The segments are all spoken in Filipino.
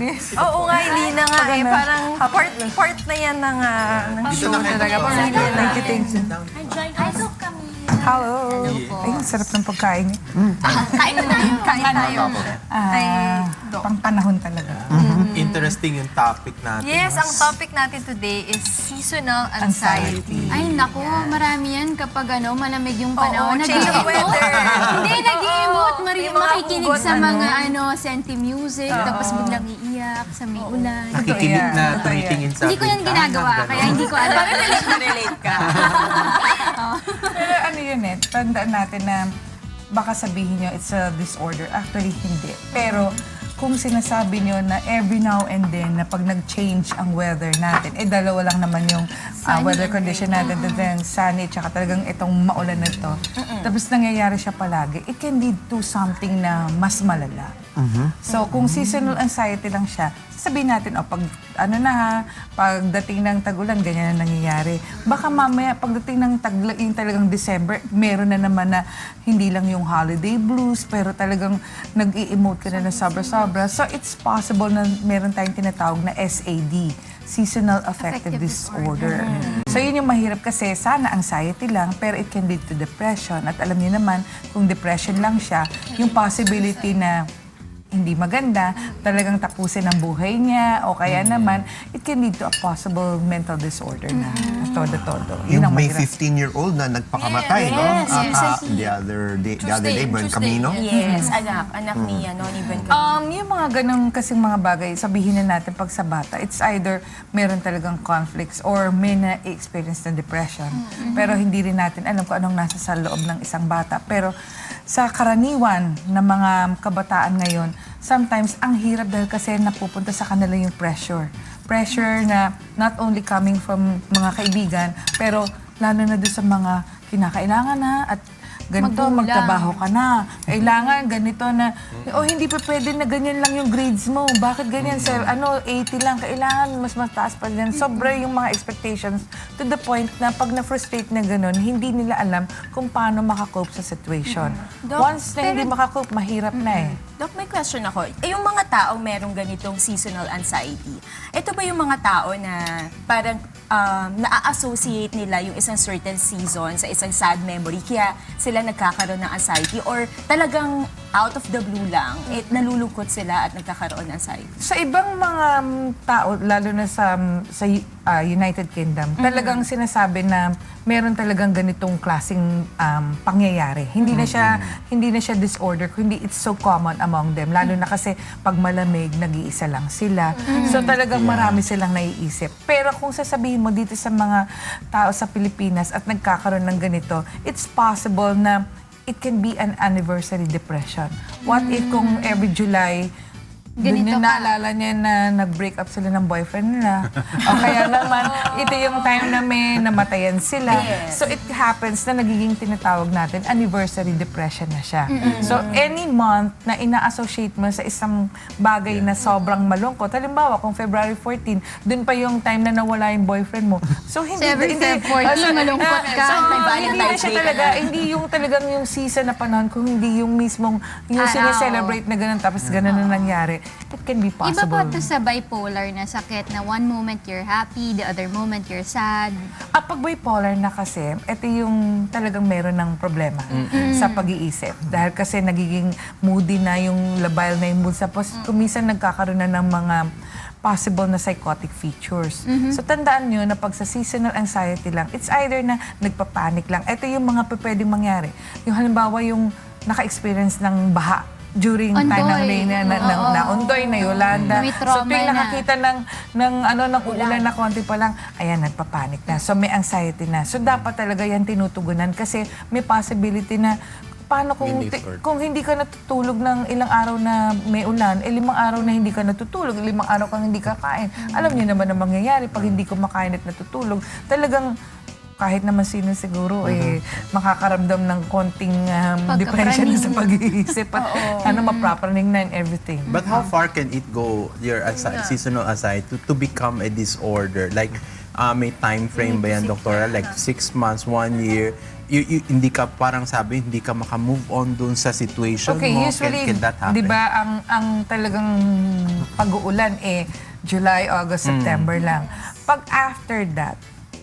guess. Oo nga, hindi na nga eh. Parang part na yan ng show talaga. Parang hindi na. Thank you. Hi, Doc Camille. Hello. Ay, ang sarap ng pagkain niyo. Kain na tayo. Kain tayo. Pang panahon talaga. Interesting yung topic natin. Yes, ang topic natin today is seasonal anxiety. Ay, naku, marami yan kapag malamig yung panahon. change of weather. Hindi, nag-i-emote. Yung mga Makikinig hugot, sa mga senti music, tapos biglang iiyak sa may ulan. Nakikinig na Totoo yan. tumitingin sa Hindi ko yan bintana, ginagawa, gano'n. kaya hindi ko alam. Relate ka. Pero ano yun tandaan natin na baka sabihin nyo it's a disorder. Actually, hindi. Pero kung sinasabi nyo na every now and then na pag nag-change ang weather natin, dalawa lang naman yung weather condition natin, talagang sunny, tsaka talagang itong maulan na to. Tapos nangyayari siya palagi, it can lead to something na mas malala. So kung seasonal anxiety lang siya, sabihin natin, pag pagdating ng tag-ulan, ganyan na nangyayari. Baka mamaya, pagdating ng yung talagang December, meron na naman na hindi lang yung holiday blues, pero talagang nag-i-emote ka na sobra-sobra. So, it's possible na meron tayong tinatawag na SAD, Seasonal Affective Disorder. So, yun yung mahirap kasi sana anxiety lang, pero it can lead to depression. At alam niyo naman, kung depression lang siya, yung possibility na hindi maganda, talagang tapusin ang buhay niya, o kaya naman, it can lead to a possible mental disorder na todo-todo. Yung ang may mahirap. 15-year-old na nagpakamatay, no? The other day, Bern Camino. Yes, anak ni Bern Camino. Yung mga ganong kasing mga bagay, sabihin na natin pag sa bata, it's either meron talagang conflicts or may na-experience ng depression. Pero hindi rin natin alam kung anong nasa sa loob ng isang bata. Pero sa karaniwan ng mga kabataan ngayon, sometimes ang hirap dahil kasi napupunta sa kanila yung pressure. Pressure na not only coming from mga kaibigan, pero lalo na doon sa mga kinakailangan na at ganito, Magulang. magtrabaho ka na. Kailangan, ganito na, hindi pa pwede na ganyan lang yung grades mo. Bakit ganyan? Sir, 80 lang. Kailangan mas mataas pa din. Sobra yung mga expectations to the point na pag na-frustrate na gano'n, hindi nila alam kung paano makakope sa situation. Doc, Once na hindi makakope, mahirap na Doc, may question ako. Yung mga tao merong ganitong seasonal anxiety, ito ba yung mga tao na parang na-associate nila yung isang certain season sa isang sad memory, kaya sila nagkakaroon ng anxiety? Or talagang out of the blue lang, nalulungkot sila at nagkakaroon ng anxiety? Sa ibang mga tao, lalo na sa United Kingdom, talagang sinasabi na meron talagang ganitong klaseng pangyayari. Hindi na siya disorder, kundi it's so common among them. Lalo na kasi pag malamig, nag-iisa lang sila. So talagang marami silang naiisip. Pero kung sasabihin mo dito sa mga tao sa Pilipinas at nagkakaroon ng ganito, it's possible na it can be an anniversary depression. What if kung every July, doon Ganito yung ka. naalala niya na nag-break up sila ng boyfriend nila. O kaya naman, ito yung time na may namatayan sila. So it happens na nagiging tinatawag natin, anniversary depression na siya. So any month na ina-associate mo sa isang bagay na sobrang malungkot, halimbawa kung February 14, doon pa yung time na nawala yung boyfriend mo. So hindi, Every Feb 14, malungkot ka. So, May hindi na Valentine's siya Day ka talaga, na. hindi yung talagang yung season na panahon, kung hindi yung mismong, yung sineselebrate na ganun, tapos ganun na nangyari. It can be Iba possible. pa to sa bipolar na sakit na one moment you're happy, the other moment you're sad. Pag bipolar na kasi, ito yung talagang meron ng problema sa pag-iisip. Dahil kasi nagiging moody na yung labile na yung mood. Tapos kumisan nagkakaroon na ng mga possible na psychotic features. So tandaan nyo na pag sa seasonal anxiety lang, it's either na nagpapanik lang. Ito yung mga pwedeng mangyari. Yung halimbawa yung naka-experience ng baha during time ng Ondoy. rain na Ondoy, na Yolanda. May So trauma tuwing na. nakakita ng ulan na konti pa lang, ayan, nagpapanik na. So may anxiety na. So dapat talaga yan tinutugunan kasi may possibility na paano kung hindi ka natutulog ng ilang araw na may ulan, 5 araw na hindi ka natutulog, 5 araw kang hindi kakain. Alam niyo naman ang mangyayari pag hindi kumakain at natutulog. Talagang kahit naman sino siguro makakaramdam ng konting depression sa pag-iisip at maprapraning na and everything. But how far can it go, your seasonal anxiety, to become a disorder? Like, may time frame ba yan, doktora? Like 6 months, 1 year? hindi ka parang sabi, hindi ka makamove on dun sa situation Okay, mo. usually, Can that happen? di ba, ang talagang pag-uulan July, August, September lang. Pag after that,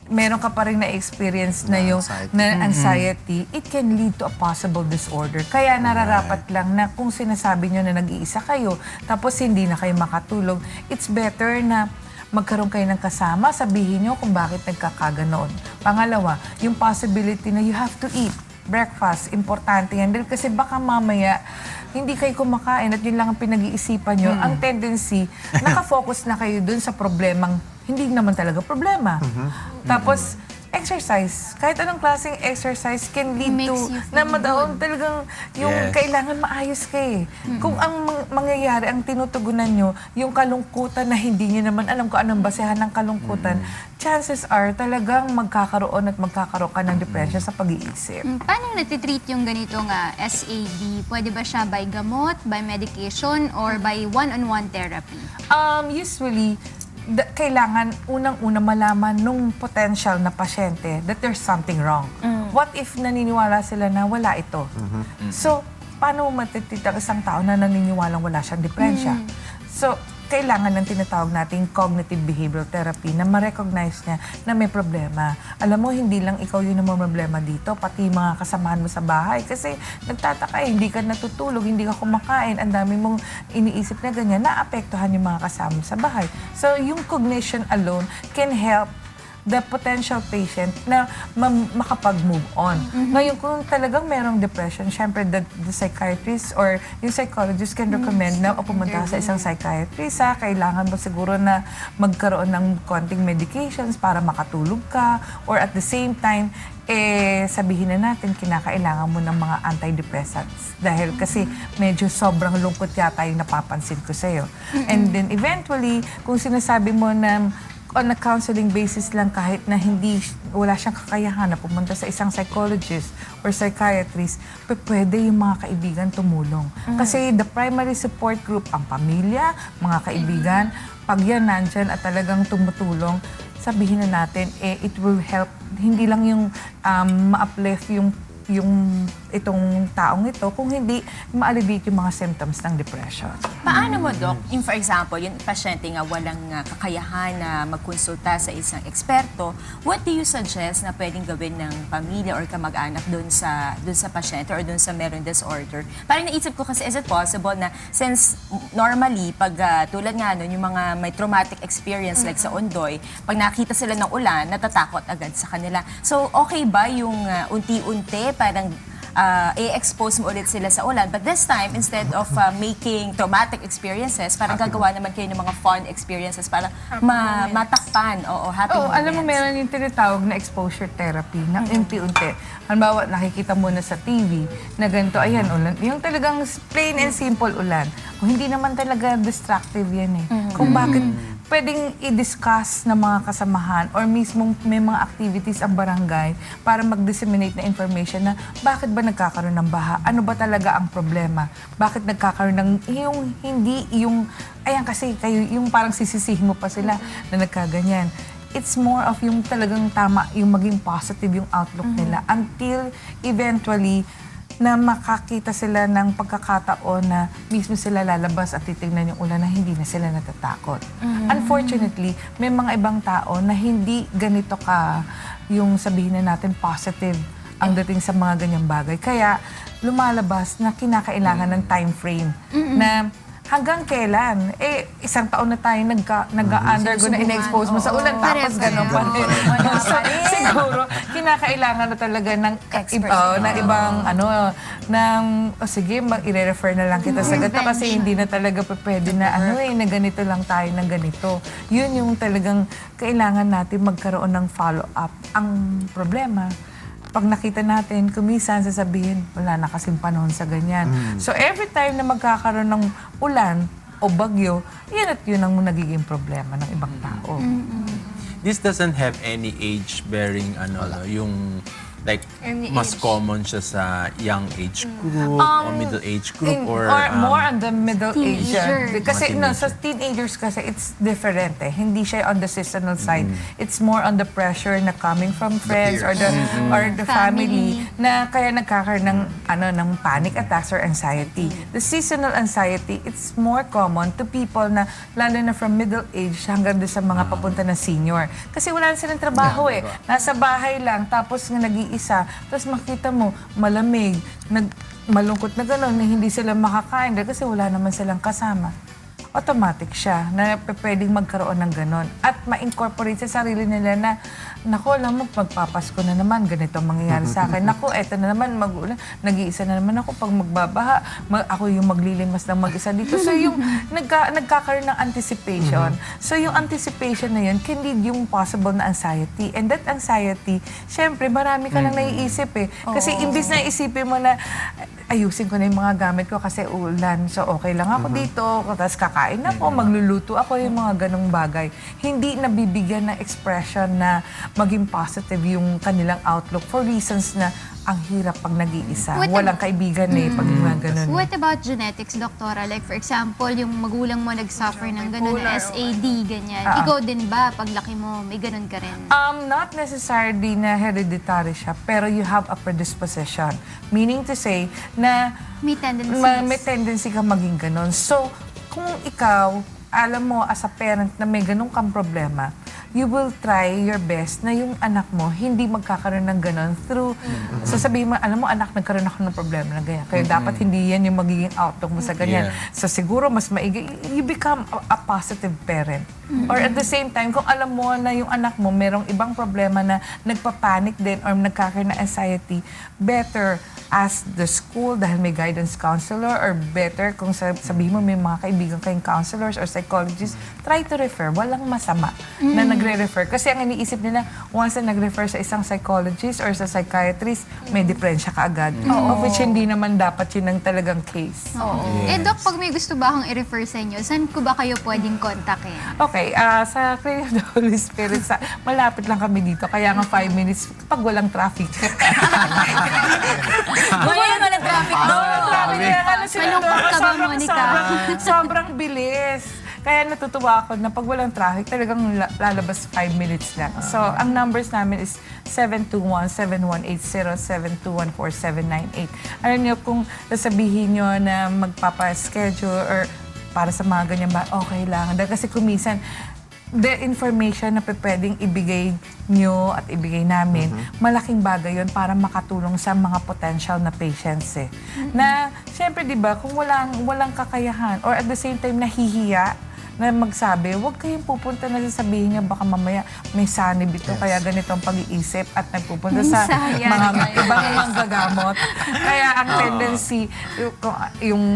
meron ka pa rin na-experience na yung anxiety, it can lead to a possible disorder. Kaya nararapat lang na kung sinasabi nyo na nag-iisa kayo, tapos hindi na kayo makatulog, it's better na magkaroon kayo ng kasama, sabihin nyo kung bakit nagkakaganoon. Pangalawa, yung possibility na you have to eat breakfast, importante yan. Dahil kasi baka mamaya, hindi kayo kumakain at yun lang ang pinag-iisipan nyo. Ang tendency, nakafocus na kayo dun sa problemang hindi naman talaga problema. Tapos, exercise. Kahit anong klaseng exercise can lead Makes to you na feel madaon talagang yung Yes. kailangan maayos ka eh. Kung ang mangyayari, ang tinutugunan nyo, yung kalungkutan na hindi nyo naman alam kung anong basehan ng kalungkutan, chances are talagang magkakaroon ka ng depression sa pag-iisip. Paano natitreat yung ganitong SAD? Pwede ba siya by gamot, by medication, or by one-on-one therapy? Usually, kailangan unang-una malaman nung potential na pasyente that there's something wrong. What if naniniwala sila na wala ito? So, paano mo matitita isang tao na naniniwalang wala siyang depresya? So, kailangan ng tinatawag nating cognitive behavioral therapy na ma-recognize niya na may problema. Alam mo, hindi lang ikaw yun ang may problema dito, pati mga kasamahan mo sa bahay. Kasi nagtataka, hindi ka natutulog, hindi ka kumakain, ang dami mong iniisip na ganyan, naapektuhan yung mga kasama mo sa bahay. So, yung cognition alone can help the potential patient na makapag-move on. Ngayon, kung talagang merong depression, syempre the psychiatrist or yung psychologist can recommend na pumunta ka sa isang psychiatrist. Kailangan mo siguro na magkaroon ng konting medications para makatulog ka, or at the same time, sabihin na natin, kinakailangan mo ng mga antidepressants. Dahil kasi medyo sobrang lungkot yata yung napapansin ko sa'yo. And then eventually, kung sinasabi mo na on a counseling basis lang, kahit na wala siyang kakayahan na pumunta sa isang psychologist or psychiatrist, pwede yung mga kaibigan tumulong. Kasi the primary support group, ang pamilya, mga kaibigan, pag yan nandyan at talagang tumutulong, sabihin na natin, it will help, hindi lang yung ma-uplift yung itong taong ito, kung hindi ma-alleviate yung mga symptoms ng depression. Paano mo, Doc, in for example, yung pasyente nga walang kakayahan na magkonsulta sa isang eksperto, what do you suggest na pwedeng gawin ng pamilya or kamag-anak dun sa pasyente or dun sa meron disorder? Parang naisip ko kasi, is it possible na since normally, pag tulad nga nun, yung mga may traumatic experience like sa Ondoy, pag nakita sila ng ulan, natatakot agad sa kanila. So, okay ba yung unti-unti, parang i-expose mo ulit sila sa ulan. But this time, instead of making traumatic experiences, parang gagawa naman kayo ng mga fun experiences para matakpan. Oo, happy moments. Alam mo, meron yung tinatawag na exposure therapy na unti-unti. Halimbawa, nakikita mo na sa TV na ganito, ayan, ulan. Yung talagang plain and simple ulan. Kung hindi naman talaga destructive yan eh. Kung bakit pwedeng i-discuss ng mga kasamahan or mismo may mga activities ang barangay para mag-disseminate na information na bakit ba nagkakaroon ng baha? Ano ba talaga ang problema? Bakit nagkakaroon ng ayan kasi kayo, yung parang sisisihin mo pa sila na nagkaganyan. It's more of yung talagang tama, yung maging positive yung outlook nila until eventually na makakita sila ng pagkakataon na mismo sila lalabas at titignan yung ulan na hindi na sila natatakot. Unfortunately, may mga ibang tao na hindi ganito ka yung sabihin na natin positive ang dating sa mga ganyang bagay. Kaya lumalabas na kinakailangan ng time frame na hanggang kailan? Isang taon na tayo nag-undergo na in-expose mo sa ulan, tapos gano'n pa rin. So, siguro, kinakailangan na talaga ng ibang, sige, i-refer na lang kita sa ganito kasi hindi na talaga pwede na, na ganito lang tayo, na ganito. Yun yung talagang kailangan natin magkaroon ng follow-up. Ang problema, pag nakita natin, kumisan sasabihin, wala na kasing panahon sa ganyan. So every time na magkakaroon ng ulan o bagyo, yun at yun ang nagiging problema ng ibang tao. This doesn't have any age-bearing Like, Early mas age. common siya sa young age group or middle age group or more on the middle age. Teenager. Kasi Mga sa teenagers kasi it's different eh. Hindi siya on the seasonal side. It's more on the pressure na coming from friends or the family na kaya nagkakaroon ng ng panic attacks or anxiety. The seasonal anxiety, it's more common to people na lalo na from middle age hanggang doon sa mga papunta na senior. Kasi wala na silang trabaho eh. Nasa bahay lang tapos nga nag-iisa. Tapos makita mo malamig, malungkot na gano'n na hindi sila makakain dahil kasi wala naman silang kasama. Automatic siya na pwedeng magkaroon ng ganon. At ma-incorporate sa sarili nila na, naku, alam mo, magpapasko na naman, ganito ang mangyayari sa akin. Naku, eto na naman, nag-iisa na naman ako pag magbabaha. Ako yung maglilimas ng mag-isa dito. So yung nagkakaroon ng anticipation. So yung anticipation na yun can lead yung possible na anxiety. And that anxiety, syempre, marami ka lang naiisip eh. Kasi imbis na isipin mo na, ayusin ko na yung mga gamit ko kasi ulan. So, okay lang ako dito. Tapos kakain ako, magluluto ako, yung mga ganong bagay. Hindi nabibigyan ng expression na maging positive yung kanilang outlook for reasons na ang hirap pag nag-iisa. Walang kaibigan eh, pag mga ganon. What about genetics, doktora? Like, for example, yung magulang mo nag-suffer ng gano'n, na SAD, ganyan. Ikaw din ba, paglaki mo, may gano'n ka rin? Not necessarily na hereditary siya, pero you have a predisposition. Meaning to say na May tendencies. may tendency ka maging ganon. So, kung ikaw, alam mo as a parent na may ganun kang problema, you will try your best na yung anak mo hindi magkakaroon ng ganon through, sasabihin mo, alam mo anak, nagkaroon ako ng problema na ganyan. Kaya dapat hindi yan yung magiging outlook mo sa ganyan. Yeah. So siguro mas maigi, you become a positive parent. Or at the same time, kung alam mo na yung anak mo merong ibang problema na nagpapanik din or nagkakaroon ng anxiety, better ask the school dahil may guidance counselor, or better kung sabihin mo may mga kaibigan kayong counselors or psychologists, try to refer. Walang masama na nagre-refer. Kasi ang iniisip nila, once na nag-refer sa isang psychologist or sa psychiatrist, may depresya ka agad. Of which hindi naman dapat yun ang talagang case. Eh, Doc, pag may gusto ba akong i-refer sa inyo, saan ko ba kayo pwedeng kontakin? Okay, sa Clinic of the Holy Spirit, malapit lang kami dito. Kaya nga 5 minutes pag walang traffic. Ngayon naman ang traffic doon. Malungkot ka ba, Monica? Sobrang bilis. Kaya natutuwa ako na pag walang traffic, talagang lalabas 5 minutes lang. So, ang numbers namin is 721-7180, 721-4798. Alam niyo, kung sasabihin niyo na magpapaschedule or para sa mga ganyan ba, okay lang. Dahil kasi kumisan, the information na pwedeng ibigay nyo at ibigay namin, malaking bagay yun para makatulong sa mga potential na patients eh. Na, syempre, di ba, kung walang kakayahan or at the same time nahihiya na magsabi, huwag kayong pupunta na sasabihin niya, baka mamaya may sanib ito, kaya ganito ang pag-iisip at nagpupunta sa mga ibang manggagamot. Kaya ang tendency, yung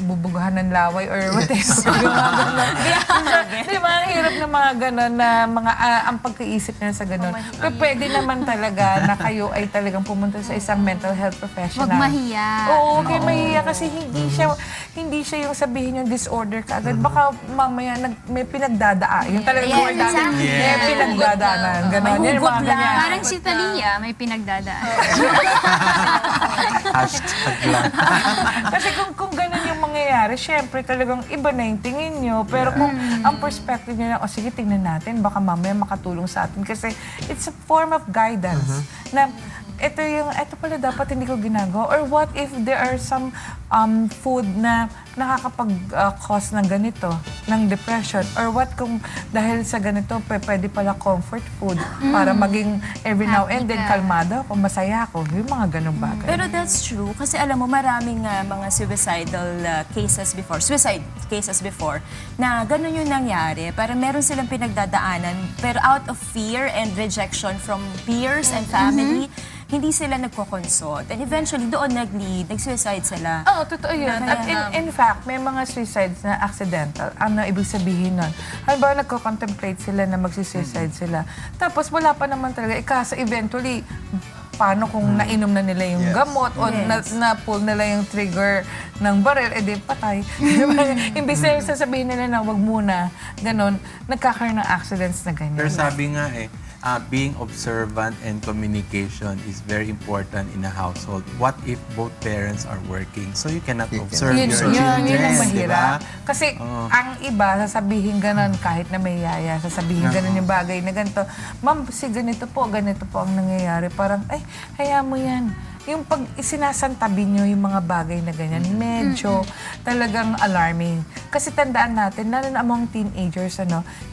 bubugahan ng laway or whatever. Yung mga ganon. Di ba, ang hirap ng mga ganon na ang pagkaisip niya sa ganon. Pero pwede naman talaga na kayo ay talagang pumunta sa isang mental health professional. Huwag mahiya. Oo, okay, mahiya kasi hindi siya yung sabihin yung disorder ka agad. Baka mamaya may pinagdadaan. Yung talagang exactly. may pinagdadaanan. Ganon. Yan, mga ganyan. Parang si Talia, may pinagdadaan. hashtag lang. Kasi kung ganun yung mangyayari, syempre talagang iba na yung tingin nyo. Pero kung ang perspective nyo na, sige, tingnan natin, baka mamaya makatulong sa atin. Kasi it's a form of guidance na ito pala dapat hindi ko ginagawa. Or what if there are some food na nakakapag-cause ng ganito, ng depression? Or what kung dahil sa ganito, pwede pala comfort food para maging every now and then kalmado ako, masaya ako. Yung mga ganong bagay. Pero that's true. Kasi alam mo, maraming mga suicidal cases before na gano'n yung nangyari. Parang meron silang pinagdadaanan. Pero out of fear and rejection from peers and family, hindi sila nagko-consult. And eventually, doon nag-lead, nag-suicide sila. Oo, totoo yun. At in fact, may mga suicides na accidental. Ano ibig sabihin nun? Halimbawa, nagko-contemplate sila na magsisuicide sila. Tapos wala pa naman talaga. Ikasa eventually, paano kung nainom na nila yung gamot o na-pull nila yung trigger ng baril, edi patay. Imbis na sasabihin nila na wag muna, ganon, nagkakaroon ng accidents na ganyan. Pero sabi nga being observant and communication is very important in a household. What if both parents are working? So you cannot observe Yun, your yun ang children, di mahirap. ba? Kasi ang iba, sasabihin ganon kahit na may yaya, sasabihin ganon yung bagay na ganito. Ma'am, si ganito po ang nangyayari. Parang, ay, hayaan mo yan. Yung pag sinasantabi nyo yung mga bagay na ganyan, medyo talagang alarming. Kasi tandaan natin, lalo na among teenagers,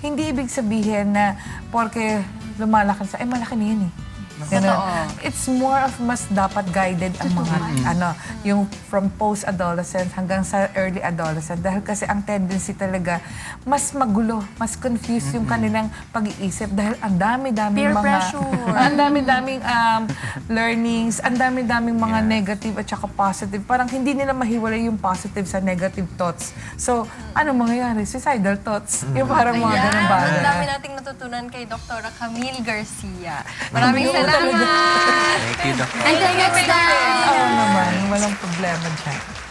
hindi ibig sabihin na porke lumalaki sa, ay malaki na yun eh. Ganun. It's more of mas dapat guided ang mga, yung from post-adolescent hanggang sa early adolescent. Dahil kasi ang tendency talaga, mas magulo, mas confused yung kanilang pag-iisip. Dahil ang dami-daming Peer mga... pressure. Ang dami-daming learnings, ang dami-daming mga negative at saka positive. Parang hindi nila mahiwalay yung positive sa negative thoughts. So, ano mangyayari? Suicidal thoughts. Yung parang mga ganun bagay. Ang dami nating natutunan kay Dr. Camille Garcia. Maraming salamat. Thank you, Dr. Until next time! Oo naman, walang problema dyan.